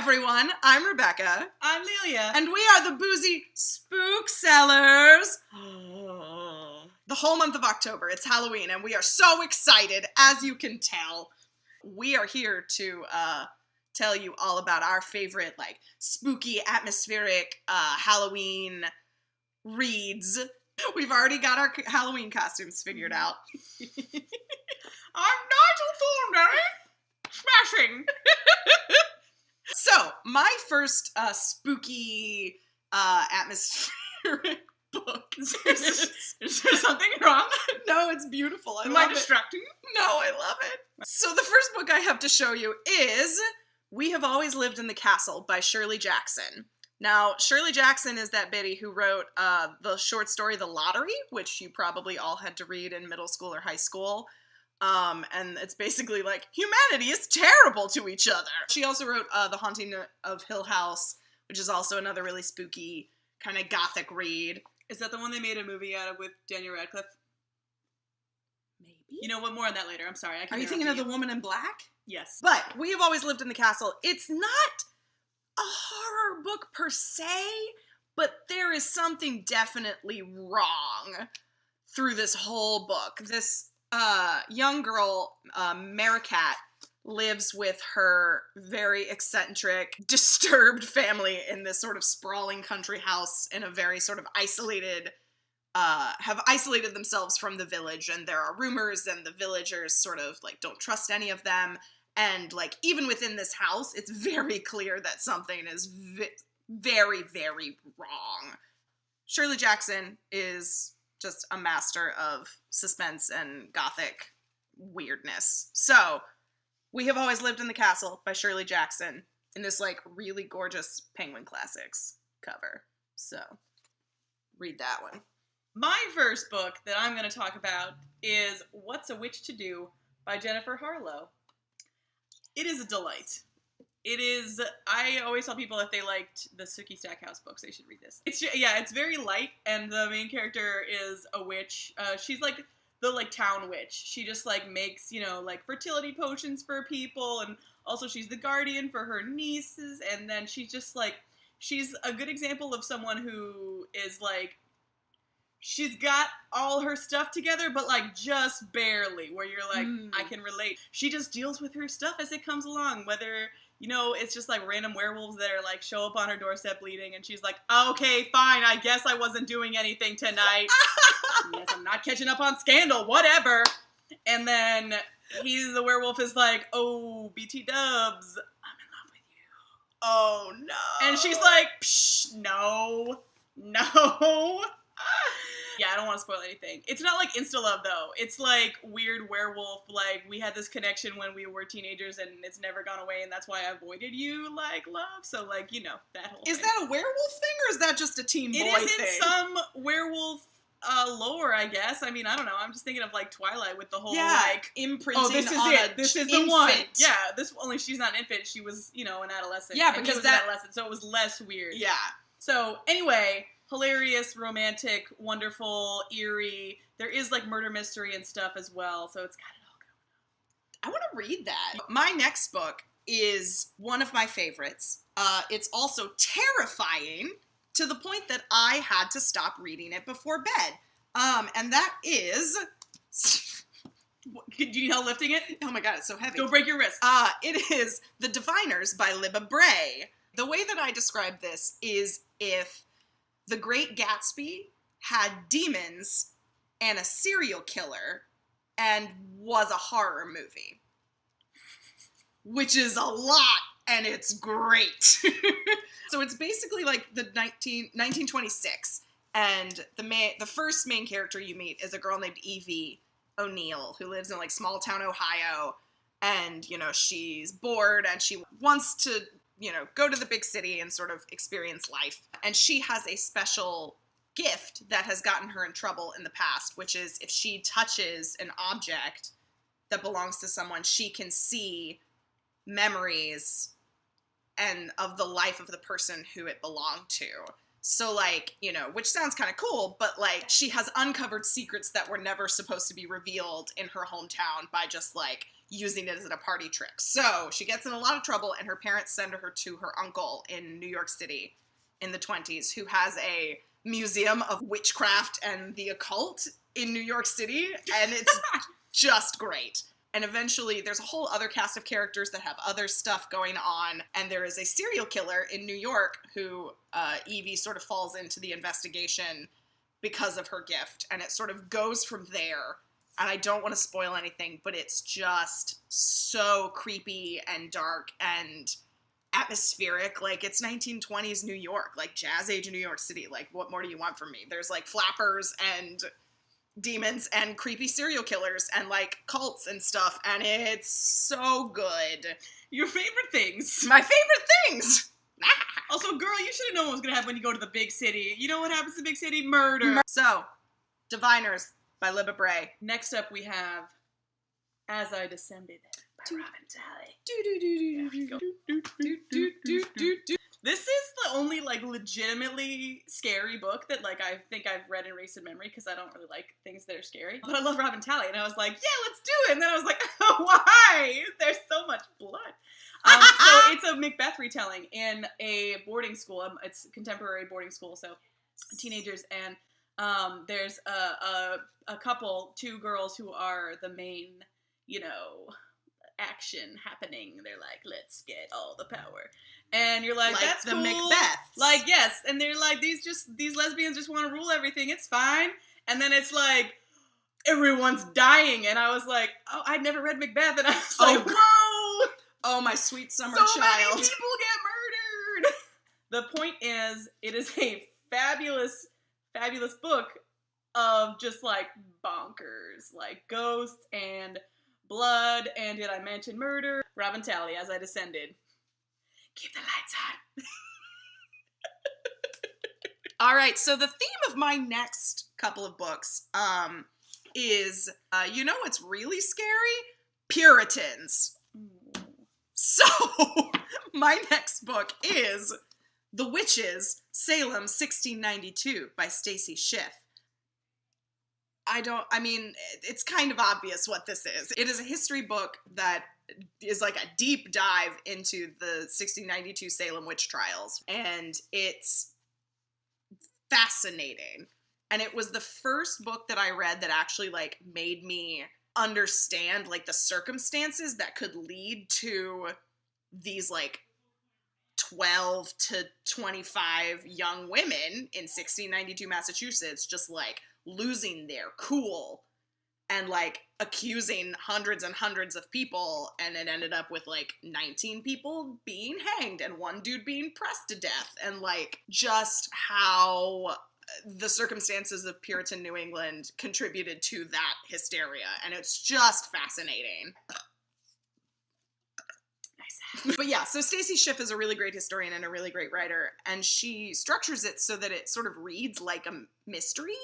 everyone, I'm Rebecca. I'm Lelia. And we are the Boozy Booksellers. The whole month of October, it's Halloween, and we are so excited, as you can tell. We are here to tell you all about our favorite, spooky, atmospheric Halloween reads. We've already got our Halloween costumes figured out. I'm Nigel Thornberry. Smashing. So, my first spooky atmospheric book. Is there something wrong? No, it's beautiful. Am I distracting you? No, I love it. So the first book I have to show you is We Have Always Lived in the Castle by Shirley Jackson. Now, Shirley Jackson is that biddy who wrote the short story The Lottery, which you probably all had to read in middle school or high school. And it's basically like, humanity is terrible to each other. She also wrote The Haunting of Hill House, which is also another really spooky, kind of gothic read. Is that the one they made a movie out of with Daniel Radcliffe? Maybe. You know what? More on that later. I'm sorry. Are you thinking of The Woman in Black? Yes. But We Have Always Lived in the Castle. It's not a horror book per se, but there is something definitely wrong through this whole book. This young girl, Maricat, lives with her very eccentric, disturbed family in this sort of sprawling country house in a very sort of isolated, have isolated themselves from the village, and there are rumors, and the villagers sort of, don't trust any of them, and, even within this house, it's very clear that something is very, very wrong. Shirley Jackson is just a master of suspense and gothic weirdness. So, We Have Always Lived in the Castle by Shirley Jackson in this, really gorgeous Penguin Classics cover. So, read that one. My first book that I'm going to talk about is What's a Witch to Do by Jennifer Harlow. It is a delight. It is, I always tell people if they liked the Sookie Stackhouse books, they should read this. It's very light, and the main character is a witch. She's the town witch. She just makes, fertility potions for people, and also she's the guardian for her nieces, and then she's just she's a good example of someone who is she's got all her stuff together, but just barely, where you're I can relate. She just deals with her stuff as it comes along, whether, it's just random werewolves that are show up on her doorstep bleeding, and she's like, okay, fine, I guess I wasn't doing anything tonight. Yes, I'm not catching up on Scandal, whatever. And then the werewolf is like, oh, BT dubs, I'm in love with you. Oh, no. And she's like, psh, no. Yeah, I don't want to spoil anything. It's not insta-love, though. It's weird werewolf, we had this connection when we were teenagers, and it's never gone away, and that's why I avoided you, love. So, that whole thing. Is that a werewolf thing, or is that just a teen boy thing? It is in some werewolf lore, I guess. I mean, I don't know. I'm just thinking of, Twilight with the whole, imprinting oh, this is on it. This is the infant. one. Yeah, only she's not an infant. She was, an adolescent. Yeah, and because he was an adolescent, so it was less weird. Yeah. So, anyway, hilarious, romantic, wonderful, eerie. There is murder mystery and stuff as well, so it's got it all going on. I want to read that. My next book is one of my favorites. It's also terrifying to the point that I had to stop reading it before bed. And that is... Do you need help lifting it? Oh my god, it's so heavy. Don't break your wrist. It is The Diviners by Libba Bray. The way that I describe this is if The Great Gatsby had demons and a serial killer and was a horror movie. Which is a lot, and it's great. So it's basically the 1926, and the first main character you meet is a girl named Evie O'Neill, who lives in small town Ohio, and, she's bored, and she wants to, go to the big city and sort of experience life. And she has a special gift that has gotten her in trouble in the past, which is if she touches an object that belongs to someone, she can see memories and of the life of the person who it belonged to. So, like, you know, which sounds kind of cool, but, like, she has uncovered secrets that were never supposed to be revealed in her hometown by just, like, using it as a party trick. So, she gets in a lot of trouble, and her parents send her to her uncle in New York City in the 20s, who has a museum of witchcraft and the occult in New York City, and it's just great. And eventually, there's a whole other cast of characters that have other stuff going on, and there is a serial killer in New York who Evie sort of falls into the investigation because of her gift, and it sort of goes from there. And I don't want to spoil anything, but it's just so creepy and dark and atmospheric. Like, it's 1920s New York, like Jazz Age New York City. Like, what more do you want from me? There's, like, flappers and demons and creepy serial killers and, like, cults and stuff, and it's so good. Your favorite things. My favorite things! Also, girl, you should have known what was going to happen when you go to the big city. You know what happens to the big city? Murder. So, Diviners by Libba Bray. Next up we have As I Descended by Robin Talley. This is the only, like, legitimately scary book that, like, I think I've read in recent memory, because I don't really like things that are scary. But I love Robin Talley, and I was like, yeah, let's do it! And then I was like, oh, why? There's so much blood. So it's a Macbeth retelling in a boarding school. It's contemporary boarding school, so teenagers, and there's a couple, two girls who are the main, you know, action happening. They're like, let's get all the power. And you're like that's the cool. Macbeths. Like, yes. And they're like, these lesbians just want to rule everything. It's fine. And then it's like, everyone's dying. And I was like, oh, I'd never read Macbeth. And I was like, whoa. Oh, my sweet summer so child. So many people get murdered. The point is, it is a fabulous, fabulous book of just, like, bonkers. Like, ghosts and blood, and did I mention murder? Robin Talley, As I Descended. Keep the lights on. All right, so the theme of my next couple of books is, you know what's really scary? Puritans. So, my next book is The Witches, Salem, 1692 by Stacy Schiff. It's kind of obvious what this is. It is a history book that is like a deep dive into the 1692 Salem witch trials, and it's fascinating. And it was the first book that I read that actually, like, made me understand, like, the circumstances that could lead to these, like, 12 to 25 young women in 1692 Massachusetts just, like, losing their cool and, like, accusing hundreds and hundreds of people, and it ended up with, like, 19 people being hanged and one dude being pressed to death, and, like, just how the circumstances of Puritan New England contributed to that hysteria, and it's just fascinating. Nice. But yeah, so Stacy Schiff is a really great historian and a really great writer, and she structures it so that it sort of reads like a mystery.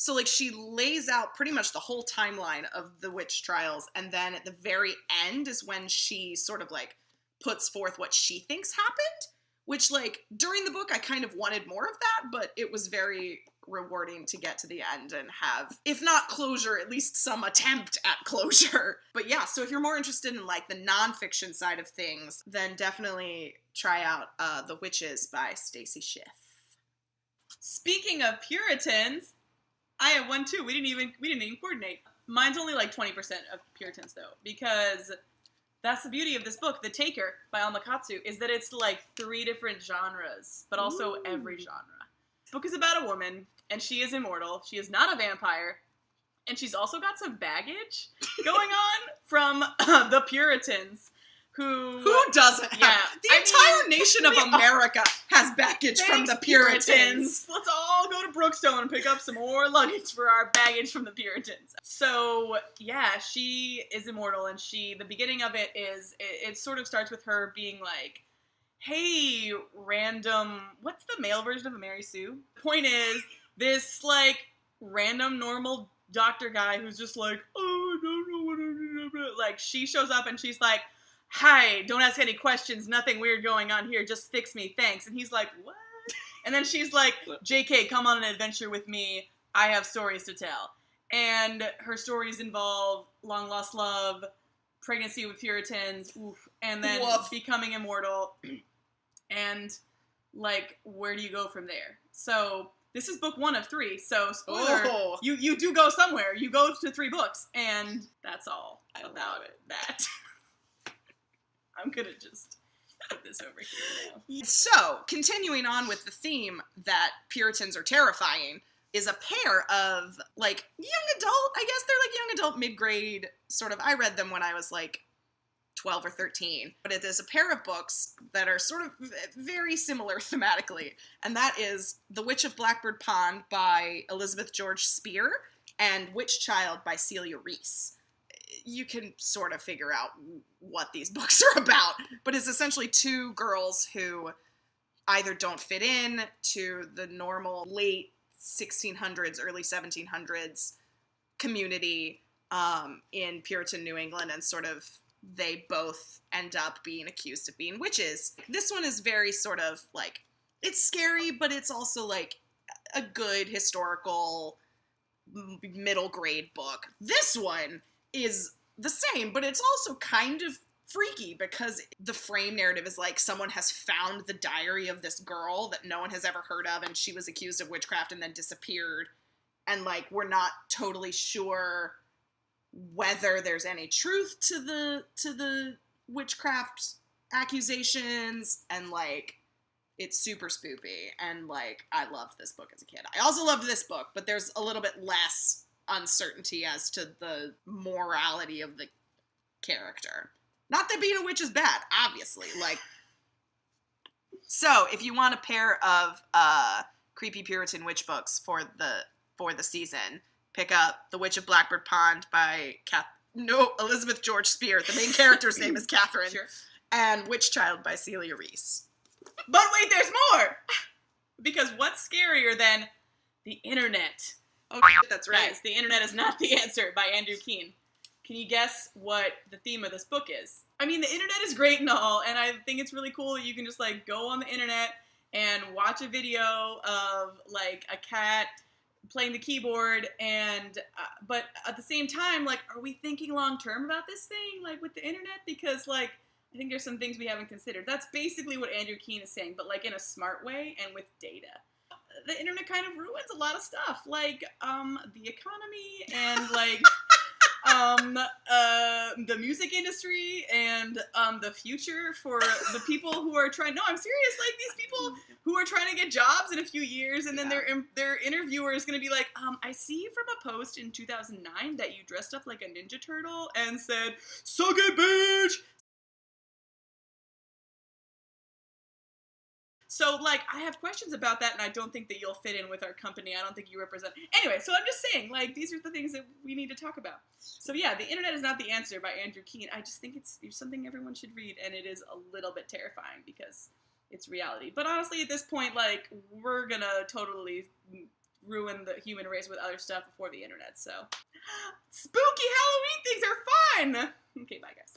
So, like, she lays out pretty much the whole timeline of the witch trials, and then at the very end is when she sort of, like, puts forth what she thinks happened, which, like, during the book I kind of wanted more of that, but it was very rewarding to get to the end and have, if not closure, at least some attempt at closure. But yeah, so if you're more interested in, like, the nonfiction side of things, then definitely try out The Witches by Stacy Schiff. Speaking of Puritans, I have one too. We didn't even coordinate. Mine's only like 20% of Puritans though, because that's the beauty of this book. The Taker by Alma Katsu is that it's like 3 different genres, but also every genre. This book is about a woman, and she is immortal. She is not a vampire, and she's also got some baggage going on from the Puritans. Who doesn't have? Yeah, the entire nation of America has baggage from the Puritans. Let's all go to Brookstone and pick up some more luggage for our baggage from the Puritans. So, yeah, she is immortal, and the beginning of it is, it sort of starts with her being like, hey, random, what's the male version of a Mary Sue? The point is, this, like, random normal doctor guy who's just like, oh, I don't know what I'm doing. Like, she shows up and she's like, hi, don't ask any questions, nothing weird going on here, just fix me, thanks. And he's like, what? And then she's like, JK, come on an adventure with me. I have stories to tell. And her stories involve long lost love, pregnancy with Puritans, and then becoming immortal. And, like, where do you go from there? So, this is book 1 of 3, so, spoiler, you do go somewhere. You go to 3 books, and that's all about that. I'm gonna just put this over here now. So, continuing on with the theme that Puritans are terrifying, is a pair of, like, young adult, I guess they're, like, young adult, mid-grade, sort of, I read them when I was, like, 12 or 13, but it is a pair of books that are sort of very similar thematically, and that is The Witch of Blackbird Pond by Elizabeth George Spear and Witch Child by Celia Reese. You can sort of figure out what these books are about, but it's essentially 2 girls who either don't fit in to the normal late 1600s, early 1700s community in Puritan New England, and sort of they both end up being accused of being witches. This one is very sort of, like, it's scary, but it's also, like, a good historical middle grade book. This one is the same, but it's also kind of freaky because the frame narrative is like someone has found the diary of this girl that no one has ever heard of, and she was accused of witchcraft and then disappeared, and, like, we're not totally sure whether there's any truth to the witchcraft accusations, and, like, it's super spoopy, and, like, I loved this book as a kid. I also loved this book, but there's a little bit less uncertainty as to the morality of the character. Not that being a witch is bad, obviously, like. So, if you want a pair of creepy Puritan witch books for the season, pick up The Witch of Blackbird Pond by Elizabeth George Spear. The main character's name is Catherine. Sure. And Witch Child by Celia Reese. But wait, there's more! Because what's scarier than the internet? Oh, that's right. Guys, The Internet is Not the Answer by Andrew Keene. Can you guess what the theme of this book is? I mean, the internet is great and all, and I think it's really cool that you can just, like, go on the internet and watch a video of, like, a cat playing the keyboard, and but at the same time, like, are we thinking long term about this thing, like, with the internet? Because, like, I think there's some things we haven't considered. That's basically what Andrew Keene is saying, but, like, in a smart way and with data. The internet kind of ruins a lot of stuff, like the economy and, like, the music industry and the future for the people who are trying. No, I'm serious. Like, these people who are trying to get jobs in a few years, and then their interviewer is going to be like, I see from a post in 2009 that you dressed up like a Ninja Turtle and said, "Suck it, bitch." So, like, I have questions about that, and I don't think that you'll fit in with our company. I don't think you represent. Anyway, so I'm just saying, like, these are the things that we need to talk about. So, yeah, The Internet is Not the Answer by Andrew Keene. I just think it's something everyone should read, and it is a little bit terrifying because it's reality. But honestly, at this point, like, we're gonna totally ruin the human race with other stuff before the internet, so. Spooky Halloween things are fun! Okay, bye, guys.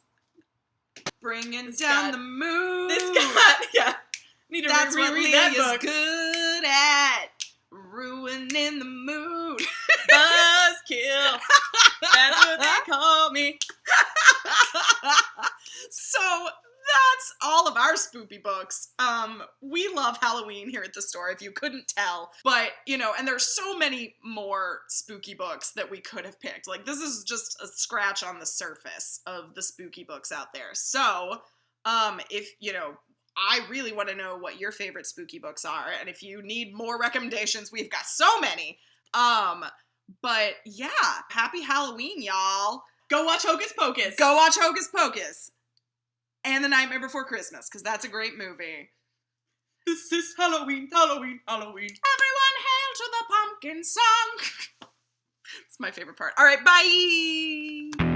Bringing down the mood. This got, yeah. Need to That's reread what that Lelia's book. good at. Ruining the mood. Buzzkill. That's what they call me. So that's all of our spoopy books. We love Halloween here at the store, if you couldn't tell. But, you know, and there's so many more spooky books that we could have picked. Like, this is just a scratch on the surface of the spooky books out there. So, if, you know, I really want to know what your favorite spooky books are, and if you need more recommendations, we've got so many. But yeah, happy Halloween, y'all. Go watch Hocus Pocus. Go watch Hocus Pocus. And The Nightmare Before Christmas, because that's a great movie. This is Halloween, Halloween, Halloween. Everyone hail to the pumpkin song. It's my favorite part. All right, bye.